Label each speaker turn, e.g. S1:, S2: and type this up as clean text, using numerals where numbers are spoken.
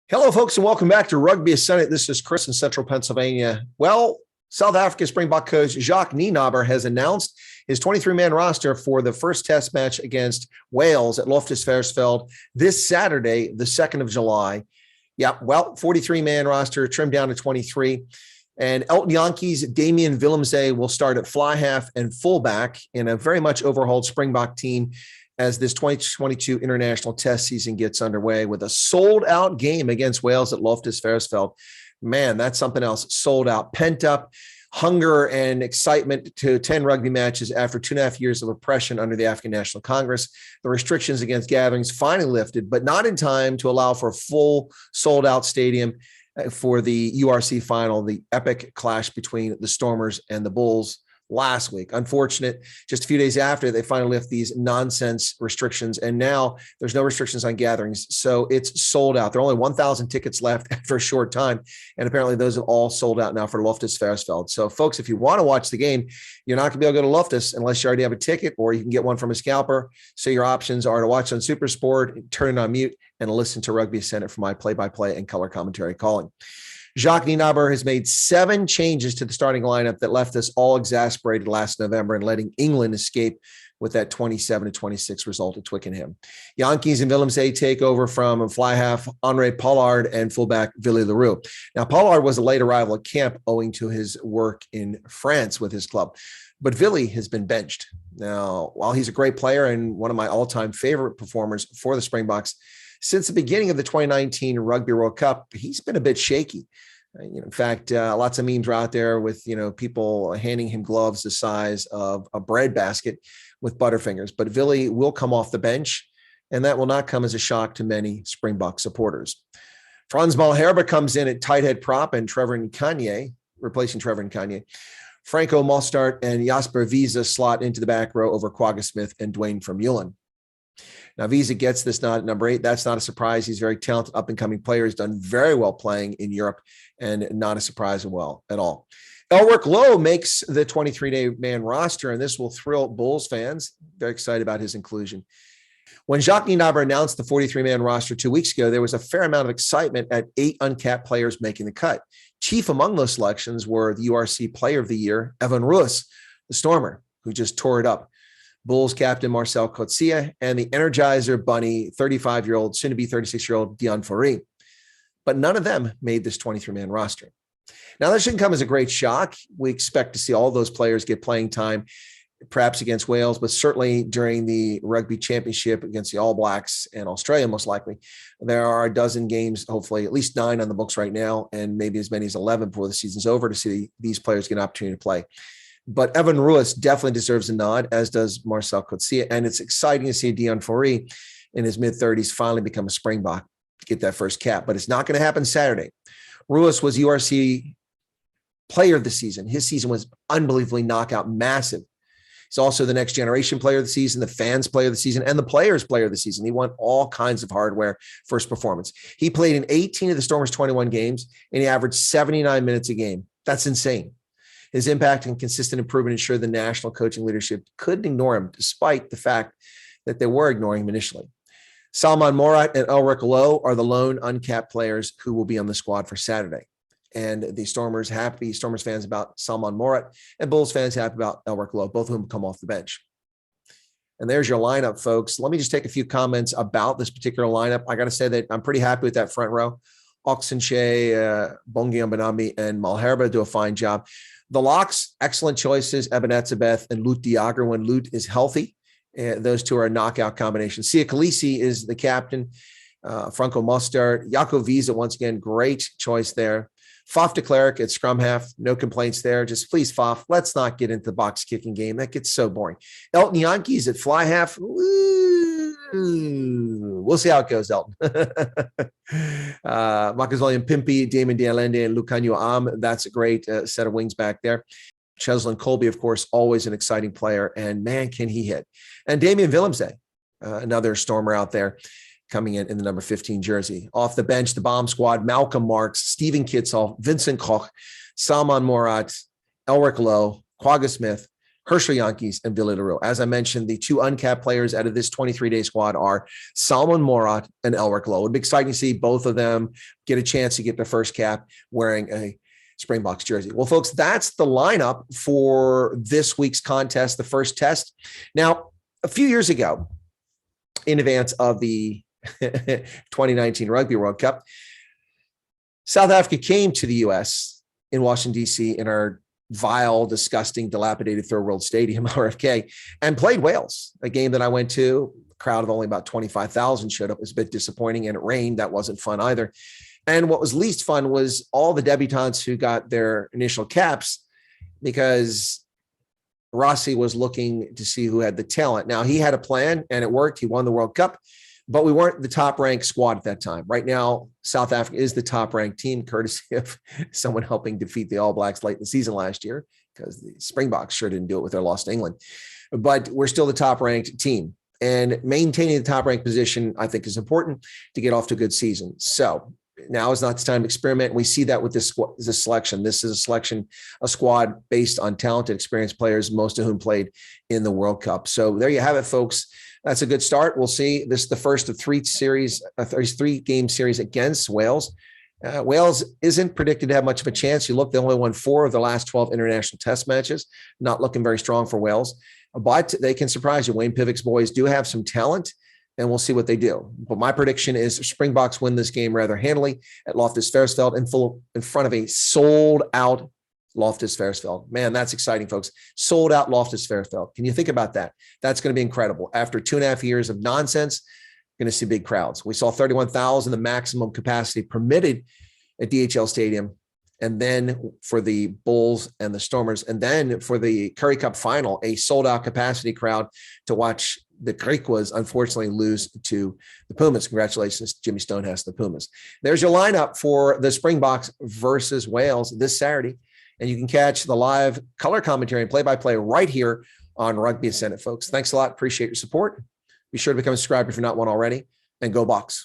S1: Hello, folks, and welcome back to Rugby Senate. This is Chris in Central Pennsylvania. Well, South Africa Springbok coach Jacques Nienaber has announced his 23-man roster for the first test match against Wales at Loftus this Saturday, the 2nd of July. Yeah, well, 43-man roster trimmed down to 23. And Elton Yankees' Damian Willemse will start at fly half and fullback in a very much overhauled Springbok team as this 2022 international test season gets underway with a sold-out game against Wales at Loftus. Man, that's something else. Sold out, pent up hunger and excitement to attend rugby matches after 2.5 years of oppression under the African National Congress. The restrictions against gatherings finally lifted, but not in time to allow for a full sold-out stadium for the URC final, the epic clash between the Stormers and the Bulls last week. Unfortunate, just a few days after they finally lift these nonsense restrictions, and now there's no restrictions on gatherings, so it's sold out. There are only 1,000 tickets left after a short time, and apparently those have all sold out now for Loftus. So folks, if you want to watch the game, you're not going to be able to go to Loftus unless you already have a ticket, or you can get one from a scalper. So your options are to watch on SuperSport, turn it on mute, and listen to Rugby Senate for my play-by-play and color commentary calling. Jacques Nienaber has made 7 changes to the starting lineup that left us all exasperated last November and letting England escape with that 27-26 result at Twickenham. Yankees and Willemse take over from fly half Henri Pollard and fullback Willy Loouw. Now, Pollard was a late arrival at camp owing to his work in France with his club, but Willy has been benched. Now, while he's a great player and one of my all-time favorite performers for the Springboks, since the beginning of the 2019 Rugby World Cup, he's been a bit shaky. In fact, lots of memes are out there with, people handing him gloves the size of a bread basket with Butterfingers. But Willy will come off the bench, and that will not come as a shock to many Springbok supporters. Frans Malherbe comes in at tight head prop and Trevor Nkanye, replacing Trevor Nkanye. Franco Mostert and Jasper Wiese slot into the back row over Quagga Smith and Dwayne Vermeulen. Now, Wiese gets this nod at number 8. That's not a surprise. He's a very talented up-and-coming player. He's done very well playing in Europe, and not a surprise at all. Elrigh Loouw makes the 23-man roster, and this will thrill Bulls fans. Very excited about his inclusion. When Jacques Nienaber announced the 43-man roster 2 weeks ago, there was a fair amount of excitement at 8 uncapped players making the cut. Chief among those selections were the URC Player of the Year, Evan Roos, the Stormer, who just tore it up. Bulls captain Marcel Coetzee, and the Energizer Bunny, 35-year-old, soon-to-be 36-year-old Deon Fourie. But none of them made this 23-man roster. Now, that shouldn't come as a great shock. We expect to see all those players get playing time, perhaps against Wales, but certainly during the Rugby Championship against the All Blacks and Australia, most likely. There are a dozen games, hopefully at least 9 on the books right now, and maybe as many as 11 before the season's over to see these players get an opportunity to play. But Evan Roos definitely deserves a nod, as does Marcel Coetzee. And it's exciting to see Deon Fourie in his mid-30s finally become a Springbok to get that first cap. But it's not going to happen Saturday. Roos was URC Player of the Season. His season was unbelievably knockout, massive. He's also the Next Generation Player of the Season, the Fans Player of the Season, and the Players Player of the Season. He won all kinds of hardware for his performance. He played in 18 of the Stormers' 21 games, and he averaged 79 minutes a game. That's insane. His impact and consistent improvement ensured the national coaching leadership couldn't ignore him, despite the fact that they were ignoring him initially. Salmaan, Moerrat, and Elrigh Loouw are the lone uncapped players who will be on the squad for Saturday. And the Stormers fans about Salmaan Moerrat, and Bulls fans happy about Elrigh Loouw, both of whom come off the bench. And there's your lineup, folks. Let me just take a few comments about this particular lineup. I got to say that I'm pretty happy with that front row. Oxenche, Bongi Mbonambi, and Malherbe do a fine job. The locks, excellent choices, Eben Etzebeth and Loouw de Jager when Loouw is healthy. Those two are a knockout combination. Siya Kolisi is the captain. Franco Mostert. Jaco Wiese, once again, great choice there. Faf de Klerk at scrum half, no complaints there. Just please, Faf, let's not get into the box kicking game. That gets so boring. Elton Yankees at fly half. We'll see how it goes, Elton. Makazolian Pimpi, Damon Dialende, and Lucanio Am. That's a great set of wings back there. Cheslin Colby, of course, always an exciting player, and man, can he hit. And Damian Willemse, another Stormer out there, coming in the number 15 jersey. Off the bench, the bomb squad, Malcolm Marks, Stephen Kitzel, Vincent Koch, Salmaan Moerrat, Elrigh Loouw, Quagga Smith, Herschel Yankees, and Billy Leroux. As I mentioned, the 2 uncapped players out of this 23-day squad are Salmaan, Moerrat, and Elrigh. It'd be exciting to see both of them get a chance to get their first cap wearing a Springboks jersey. Well, folks, that's the lineup for this week's contest, the first test. Now, a few years ago, in advance of the 2019 Rugby World Cup, South Africa came to the U.S. in Washington, D.C. in our vile, disgusting, dilapidated Third World Stadium, RFK, and played Wales, a game that I went to. A crowd of only about 25,000 showed up. It was a bit disappointing, and it rained. That wasn't fun either. And what was least fun was all the debutants who got their initial caps, because Rossi was looking to see who had the talent. Now, he had a plan, and it worked. He won the World Cup, but we weren't the top-ranked squad at that time. Right now, South Africa is the top-ranked team, courtesy of someone helping defeat the All Blacks late in the season last year, because the Springboks sure didn't do it with their loss to England. But we're still the top-ranked team. And maintaining the top-ranked position, I think, is important to get off to a good season. So now is not the time to experiment. We see that with this selection. This is a squad based on talented, experienced players, most of whom played in the World Cup. So there you have it, folks. That's a good start. We'll see. This is the first of 3-game series against Wales. Wales isn't predicted to have much of a chance. You look, they only won 4 of the last 12 international test matches. Not looking very strong for Wales, but they can surprise you. Wayne Pivack's boys do have some talent, and we'll see what they do. But my prediction is Springboks win this game rather handily at Loftus Versfeld in front of a sold-out Loftus Versfeld. Man, that's exciting, folks. Sold out Loftus Versfeld. Can you think about that? That's going to be incredible. After 2.5 years of nonsense, going to see big crowds. We saw 31,000, the maximum capacity permitted at DHL Stadium. And then for the Bulls and the Stormers, and then for the Currie Cup final, a sold-out capacity crowd to watch the Griquas unfortunately lose to the Pumas. Congratulations, Jimmy Stonehouse and the Pumas. There's your lineup for the Springboks versus Wales this Saturday. And you can catch the live color commentary and play-by-play right here on Rugby Ascendant, folks. Thanks a lot. Appreciate your support. Be sure to become a subscriber if you're not one already. And go Boks.